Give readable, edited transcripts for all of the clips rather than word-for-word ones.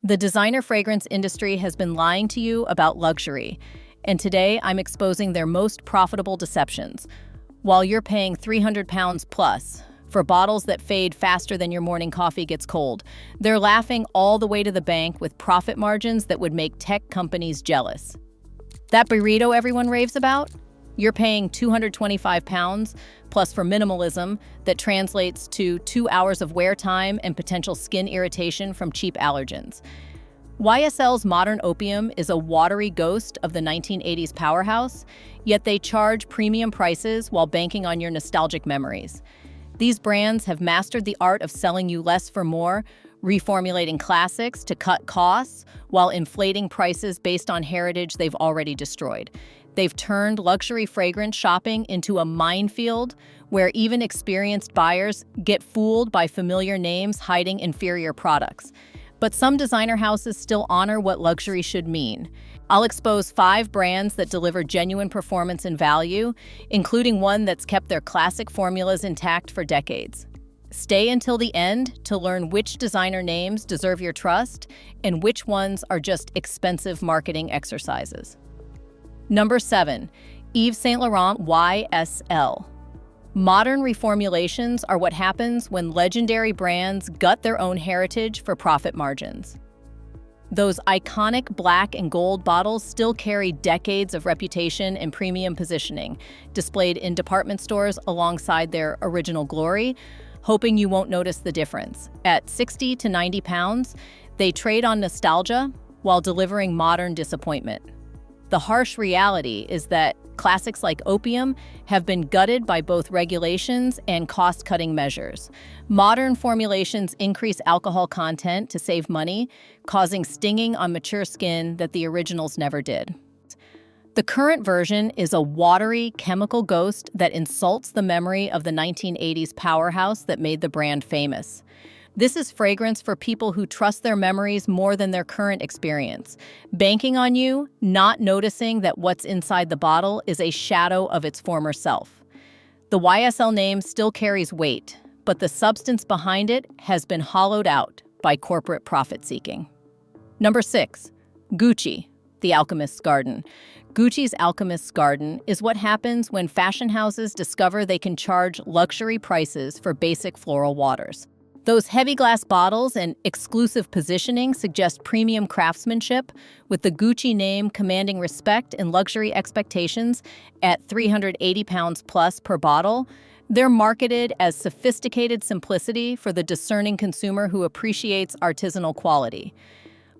The designer fragrance industry has been lying to you about luxury, and today I'm exposing their most profitable deceptions. While you're paying £300 plus for bottles that fade faster than your morning coffee gets cold, they're laughing all the way to the bank with profit margins that would make tech companies jealous. That Byredo everyone raves about? You're paying £225 plus for minimalism that translates to 2 hours of wear time and potential skin irritation from cheap allergens. YSL's Modern Opium is a watery ghost of the 1980s powerhouse, yet they charge premium prices while banking on your nostalgic memories. These brands have mastered the art of selling you less for more, reformulating classics to cut costs while inflating prices based on heritage they've already destroyed. They've turned luxury fragrance shopping into a minefield where even experienced buyers get fooled by familiar names hiding inferior products. But some designer houses still honor what luxury should mean. I'll expose 5 brands that deliver genuine performance and value, including one that's kept their classic formulas intact for decades. Stay until the end to learn which designer names deserve your trust and which ones are just expensive marketing exercises. Number 7, Yves Saint Laurent YSL. Modern reformulations are what happens when legendary brands gut their own heritage for profit margins. Those iconic black and gold bottles still carry decades of reputation and premium positioning, displayed in department stores alongside their original glory, hoping you won't notice the difference. At £60 to £90, they trade on nostalgia while delivering modern disappointment. The harsh reality is that classics like Opium have been gutted by both regulations and cost-cutting measures. Modern formulations increase alcohol content to save money, causing stinging on mature skin that the originals never did. The current version is a watery chemical ghost that insults the memory of the 1980s powerhouse that made the brand famous. This is fragrance for people who trust their memories more than their current experience, banking on you, not noticing that what's inside the bottle is a shadow of its former self. The YSL name still carries weight, but the substance behind it has been hollowed out by corporate profit-seeking. Number 6, Gucci, the Alchemist's Garden. Gucci's Alchemist's Garden is what happens when fashion houses discover they can charge luxury prices for basic floral waters. Those heavy glass bottles and exclusive positioning suggest premium craftsmanship, with the Gucci name commanding respect and luxury expectations at £380 plus per bottle. They're marketed as sophisticated simplicity for the discerning consumer who appreciates artisanal quality.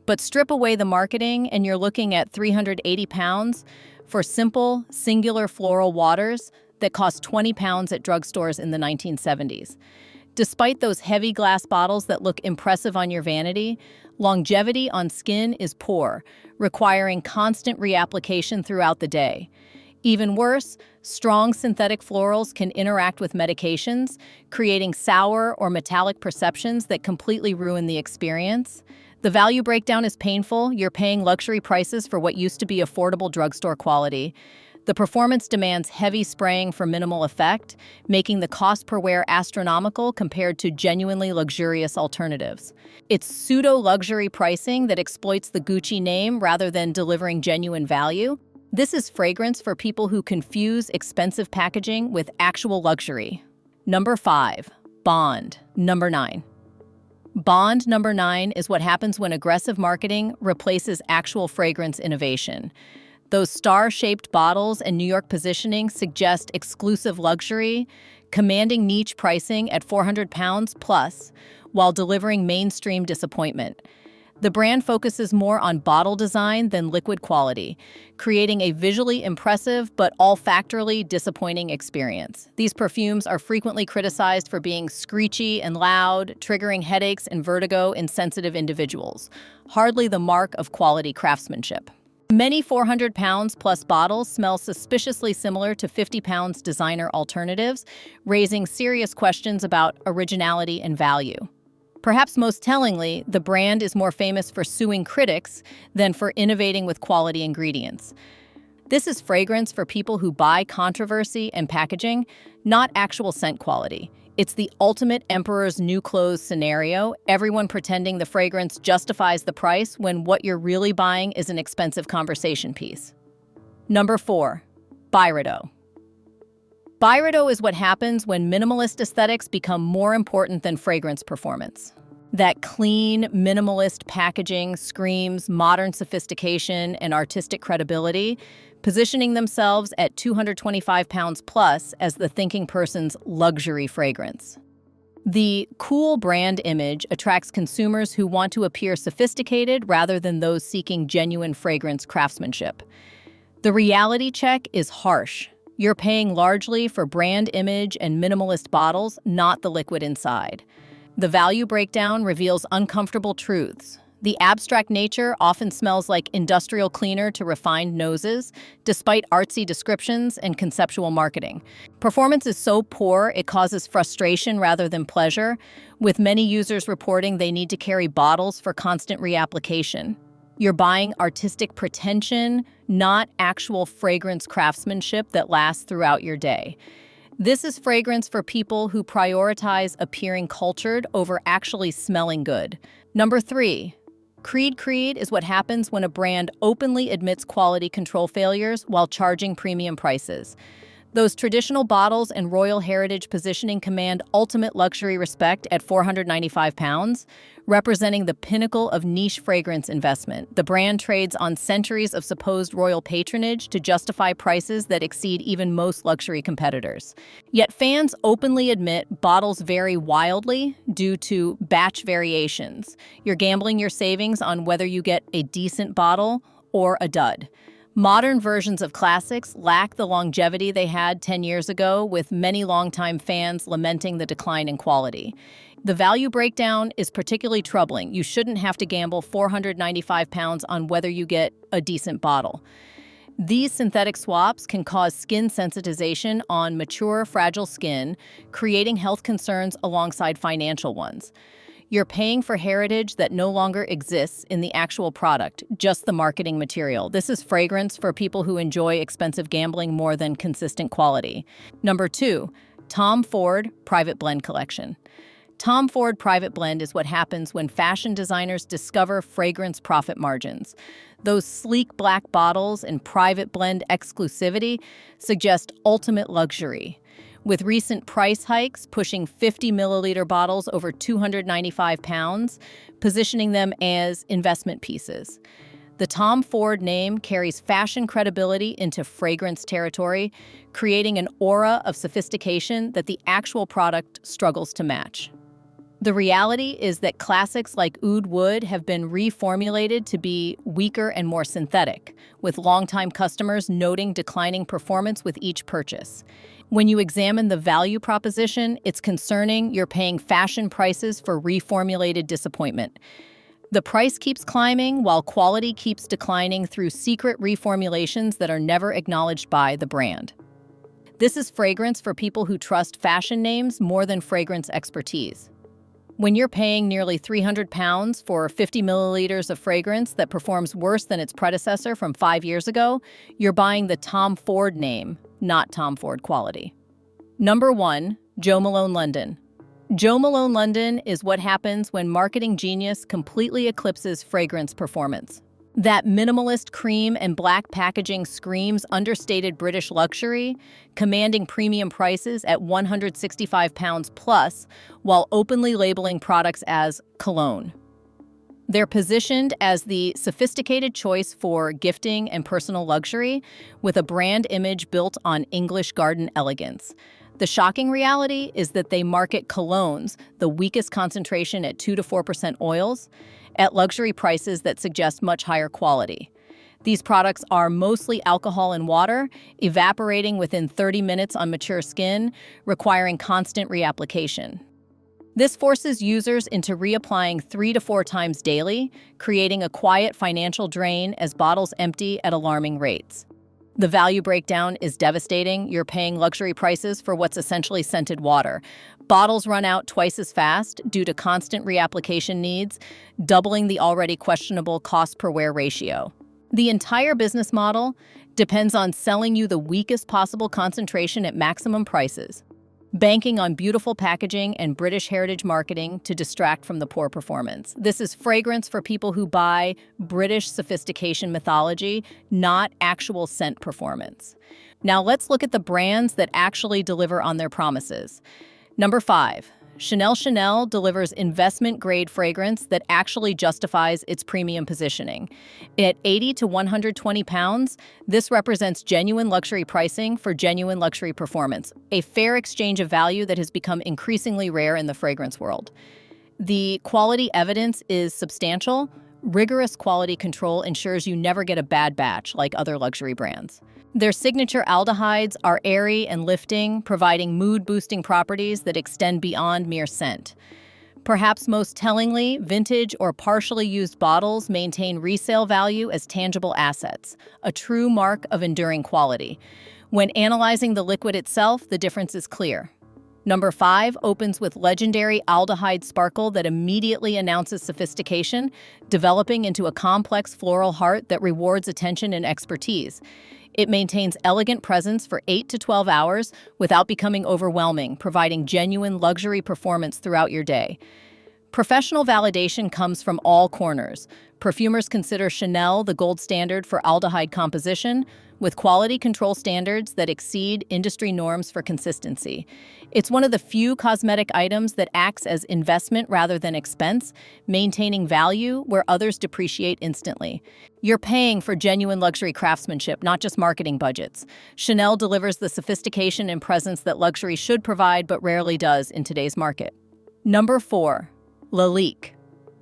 But strip away the marketing and you're looking at £380 for simple, singular floral waters that cost £20 at drugstores in the 1970s. Despite those heavy glass bottles that look impressive on your vanity, longevity on skin is poor, requiring constant reapplication throughout the day. Even worse, strong synthetic florals can interact with medications, creating sour or metallic perceptions that completely ruin the experience. The value breakdown is painful. You're paying luxury prices for what used to be affordable drugstore quality. The performance demands heavy spraying for minimal effect, making the cost per wear astronomical compared to genuinely luxurious alternatives. It's pseudo-luxury pricing that exploits the Gucci name rather than delivering genuine value. This is fragrance for people who confuse expensive packaging with actual luxury. Number 5, Bond. Number 9. Bond number 9 is what happens when aggressive marketing replaces actual fragrance innovation. Those star-shaped bottles and New York positioning suggest exclusive luxury, commanding niche pricing at £400 plus, while delivering mainstream disappointment. The brand focuses more on bottle design than liquid quality, creating a visually impressive but olfactorily disappointing experience. These perfumes are frequently criticized for being screechy and loud, triggering headaches and vertigo in sensitive individuals, hardly the mark of quality craftsmanship. Many £400 plus bottles smell suspiciously similar to £50 designer alternatives, raising serious questions about originality and value. Perhaps most tellingly, the brand is more famous for suing critics than for innovating with quality ingredients. This is fragrance for people who buy controversy and packaging, not actual scent quality. It's the ultimate emperor's new clothes scenario, everyone pretending the fragrance justifies the price when what you're really buying is an expensive conversation piece. Number 4, Byredo. Byredo is what happens when minimalist aesthetics become more important than fragrance performance. That clean, minimalist packaging screams modern sophistication and artistic credibility, positioning themselves at 225 pounds plus as the thinking person's luxury fragrance. The cool brand image attracts consumers who want to appear sophisticated rather than those seeking genuine fragrance craftsmanship. The reality check is harsh. You're paying largely for brand image and minimalist bottles, not the liquid inside. The value breakdown reveals uncomfortable truths. The abstract nature often smells like industrial cleaner to refined noses, despite artsy descriptions and conceptual marketing. Performance is so poor it causes frustration rather than pleasure, with many users reporting they need to carry bottles for constant reapplication. You're buying artistic pretension, not actual fragrance craftsmanship that lasts throughout your day. This is fragrance for people who prioritize appearing cultured over actually smelling good. Number 3, Creed is what happens when a brand openly admits quality control failures while charging premium prices. Those traditional bottles and royal heritage positioning command ultimate luxury respect at £495, representing the pinnacle of niche fragrance investment. The brand trades on centuries of supposed royal patronage to justify prices that exceed even most luxury competitors. Yet fans openly admit bottles vary wildly due to batch variations. You're gambling your savings on whether you get a decent bottle or a dud. Modern versions of classics lack the longevity they had 10 years ago, with many longtime fans lamenting the decline in quality. The value breakdown is particularly troubling. You shouldn't have to gamble £495 on whether you get a decent bottle. These synthetic swaps can cause skin sensitization on mature, fragile skin, creating health concerns alongside financial ones. You're paying for heritage that no longer exists in the actual product, just the marketing material. This is fragrance for people who enjoy expensive gambling more than consistent quality. Number 2, Tom Ford Private Blend Collection. Tom Ford Private Blend is what happens when fashion designers discover fragrance profit margins. Those sleek black bottles and private blend exclusivity suggest ultimate luxury, with recent price hikes pushing 50 milliliter bottles over £295, positioning them as investment pieces. The Tom Ford name carries fashion credibility into fragrance territory, creating an aura of sophistication that the actual product struggles to match. The reality is that classics like Oud Wood have been reformulated to be weaker and more synthetic, with longtime customers noting declining performance with each purchase. When you examine the value proposition, it's concerning. You're paying fashion prices for reformulated disappointment. The price keeps climbing while quality keeps declining through secret reformulations that are never acknowledged by the brand. This is fragrance for people who trust fashion names more than fragrance expertise. When you're paying nearly £300 for 50 milliliters of fragrance that performs worse than its predecessor from 5 years ago, you're buying the Tom Ford name, not Tom Ford quality. Number 1, Jo Malone London. Jo Malone London is what happens when marketing genius completely eclipses fragrance performance. That minimalist cream and black packaging screams understated British luxury, commanding premium prices at £165 plus, while openly labeling products as cologne. They're positioned as the sophisticated choice for gifting and personal luxury, with a brand image built on English garden elegance. The shocking reality is that they market colognes, the weakest concentration at 2 to 4% oils, at luxury prices that suggest much higher quality. These products are mostly alcohol and water, evaporating within 30 minutes on mature skin, requiring constant reapplication. This forces users into reapplying 3 to 4 times daily, creating a quiet financial drain as bottles empty at alarming rates. The value breakdown is devastating. You're paying luxury prices for what's essentially scented water. Bottles run out twice as fast due to constant reapplication needs, doubling the already questionable cost per wear ratio. The entire business model depends on selling you the weakest possible concentration at maximum prices. banking on beautiful packaging and British heritage marketing to distract from the poor performance. This is fragrance for people who buy British sophistication mythology, not actual scent performance. Now let's look at the brands that actually deliver on their promises. Number 5. Chanel delivers investment-grade fragrance that actually justifies its premium positioning. At 80 to 120 pounds, this represents genuine luxury pricing for genuine luxury performance, a fair exchange of value that has become increasingly rare in the fragrance world. The quality evidence is substantial. Rigorous quality control ensures you never get a bad batch like other luxury brands. Their signature aldehydes are airy and lifting, providing mood-boosting properties that extend beyond mere scent. Perhaps most tellingly, vintage or partially used bottles maintain resale value as tangible assets, a true mark of enduring quality. When analyzing the liquid itself, the difference is clear. Number 5 opens with legendary aldehyde sparkle that immediately announces sophistication, developing into a complex floral heart that rewards attention and expertise. It maintains elegant presence for 8 to 12 hours without becoming overwhelming, providing genuine luxury performance throughout your day. Professional validation comes from all corners. Perfumers consider Chanel the gold standard for aldehyde composition, with quality control standards that exceed industry norms for consistency. It's one of the few cosmetic items that acts as investment rather than expense, maintaining value where others depreciate instantly. You're paying for genuine luxury craftsmanship, not just marketing budgets. Chanel delivers the sophistication and presence that luxury should provide but rarely does in today's market. Number 4. Lalique.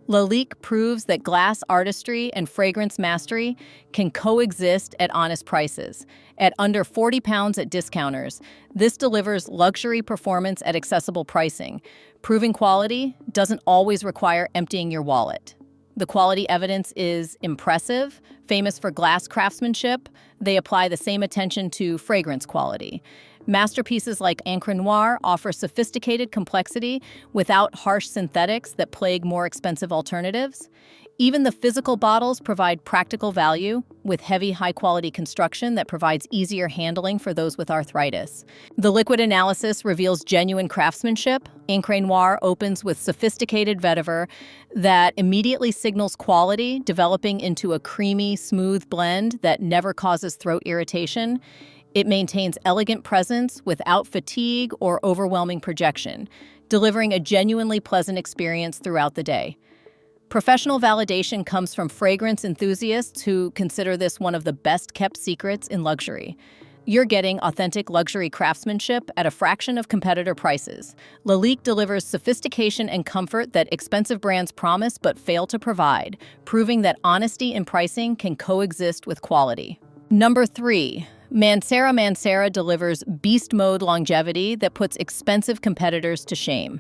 Lalique proves that glass artistry and fragrance mastery can coexist at honest prices. At under 40 pounds at discounters, this delivers luxury performance at accessible pricing. Proving quality doesn't always require emptying your wallet. The quality evidence is impressive. Famous for glass craftsmanship, they apply the same attention to fragrance quality. Masterpieces like Encre Noire offer sophisticated complexity without harsh synthetics that plague more expensive alternatives. Even the physical bottles provide practical value with heavy, high-quality construction that provides easier handling for those with arthritis. The liquid analysis reveals genuine craftsmanship. Encre Noire opens with sophisticated vetiver that immediately signals quality, developing into a creamy, smooth blend that never causes throat irritation. It maintains elegant presence without fatigue or overwhelming projection, delivering a genuinely pleasant experience throughout the day. Professional validation comes from fragrance enthusiasts who consider this one of the best-kept secrets in luxury. You're getting authentic luxury craftsmanship at a fraction of competitor prices. Lalique delivers sophistication and comfort that expensive brands promise but fail to provide, proving that honesty in pricing can coexist with quality. Number 3. Mancera delivers beast mode longevity that puts expensive competitors to shame.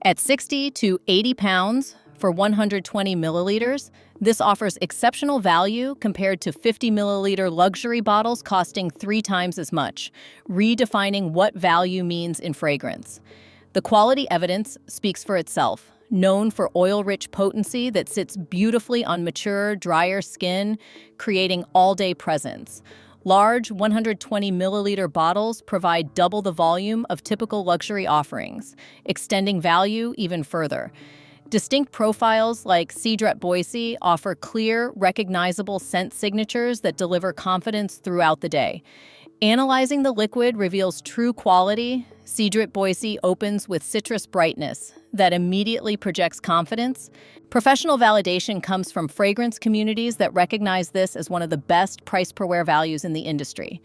At 60 to 80 pounds for 120 milliliters, this offers exceptional value compared to 50 milliliter luxury bottles costing 3 times as much, redefining what value means in fragrance. The quality evidence speaks for itself. Known for oil-rich potency that sits beautifully on mature, drier skin, creating all-day presence. Large 120 milliliter bottles provide double the volume of typical luxury offerings, extending value even further. Distinct profiles like Cedrat Boise offer clear, recognizable scent signatures that deliver confidence throughout the day. Analyzing the liquid reveals true quality. Cedrat Boise opens with citrus brightness that immediately projects confidence. Professional validation comes from fragrance communities that recognize this as one of the best price per wear values in the industry.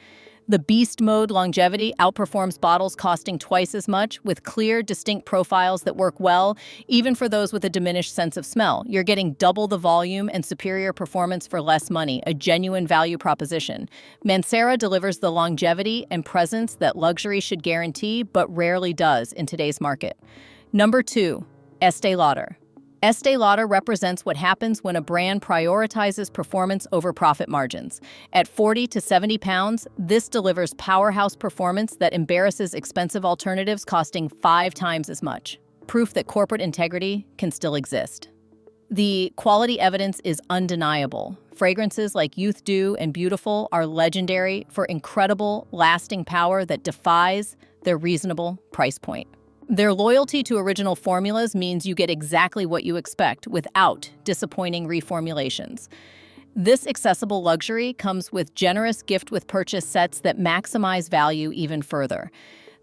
The beast mode longevity outperforms bottles costing twice as much, with clear, distinct profiles that work well, even for those with a diminished sense of smell. You're getting double the volume and superior performance for less money, a genuine value proposition. Mancera delivers the longevity and presence that luxury should guarantee, but rarely does in today's market. Number 2, Estée Lauder. Estée Lauder represents what happens when a brand prioritizes performance over profit margins. At 40 to 70 pounds, this delivers powerhouse performance that embarrasses expensive alternatives costing 5 times as much. Proof that corporate integrity can still exist. The quality evidence is undeniable. Fragrances like Youth Dew and Beautiful are legendary for incredible, lasting power that defies their reasonable price point. Their loyalty to original formulas means you get exactly what you expect without disappointing reformulations. This accessible luxury comes with generous gift with purchase sets that maximize value even further.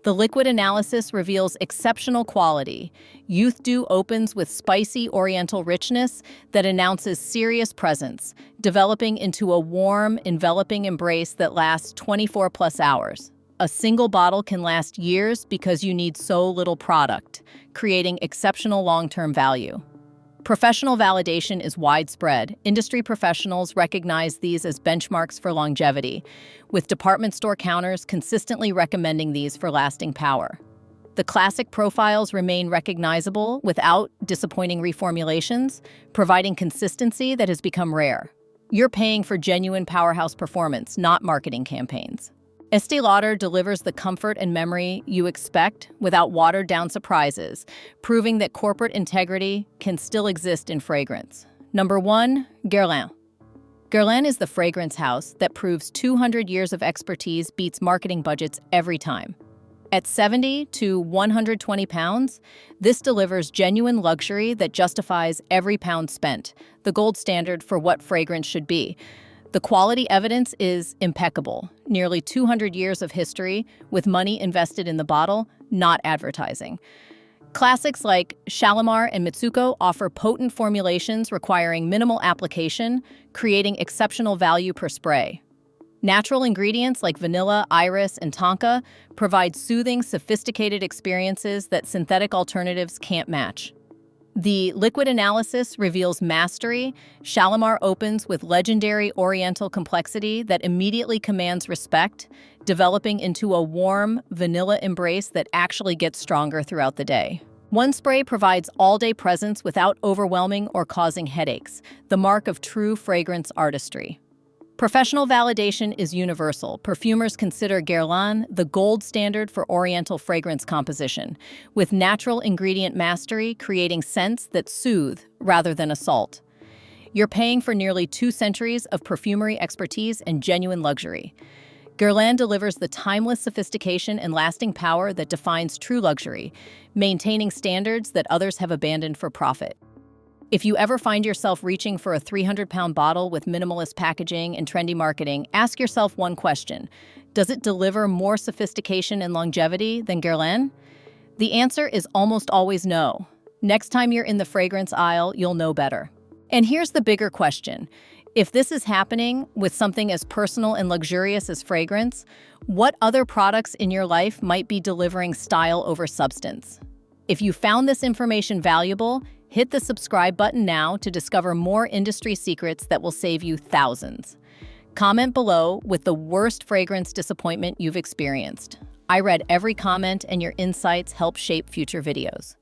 The liquid analysis reveals exceptional quality. Youth Dew opens with spicy oriental richness that announces serious presence, developing into a warm, enveloping embrace that lasts 24+ hours. A single bottle can last years because you need so little product, creating exceptional long-term value. Professional validation is widespread. Industry professionals recognize these as benchmarks for longevity, with department store counters consistently recommending these for lasting power. The classic profiles remain recognizable without disappointing reformulations, providing consistency that has become rare. You're paying for genuine powerhouse performance, not marketing campaigns. Estée Lauder delivers the comfort and memory you expect without watered-down surprises, proving that corporate integrity can still exist in fragrance. Number 1, Guerlain. Guerlain is the fragrance house that proves 200 years of expertise beats marketing budgets every time. At 70 to 120 pounds, this delivers genuine luxury that justifies every pound spent, the gold standard for what fragrance should be. The quality evidence is impeccable. Nearly 200 years of history with money invested in the bottle, not advertising. Classics like Shalimar and Mitsuko offer potent formulations requiring minimal application, creating exceptional value per spray. Natural ingredients like vanilla, iris, and tonka provide soothing, sophisticated experiences that synthetic alternatives can't match. The liquid analysis reveals mastery. Shalimar opens with legendary oriental complexity that immediately commands respect, developing into a warm, vanilla embrace that actually gets stronger throughout the day. One spray provides all-day presence without overwhelming or causing headaches, the mark of true fragrance artistry. Professional validation is universal. Perfumers consider Guerlain the gold standard for oriental fragrance composition, with natural ingredient mastery creating scents that soothe rather than assault. You're paying for nearly 2 centuries of perfumery expertise and genuine luxury. Guerlain delivers the timeless sophistication and lasting power that defines true luxury, maintaining standards that others have abandoned for profit. If you ever find yourself reaching for a 300-pound bottle with minimalist packaging and trendy marketing, ask yourself one question. Does it deliver more sophistication and longevity than Guerlain? The answer is almost always no. Next time you're in the fragrance aisle, you'll know better. And here's the bigger question. If this is happening with something as personal and luxurious as fragrance, what other products in your life might be delivering style over substance? If you found this information valuable, hit the subscribe button now to discover more industry secrets that will save you thousands. Comment below with the worst fragrance disappointment you've experienced. I read every comment, and your insights help shape future videos.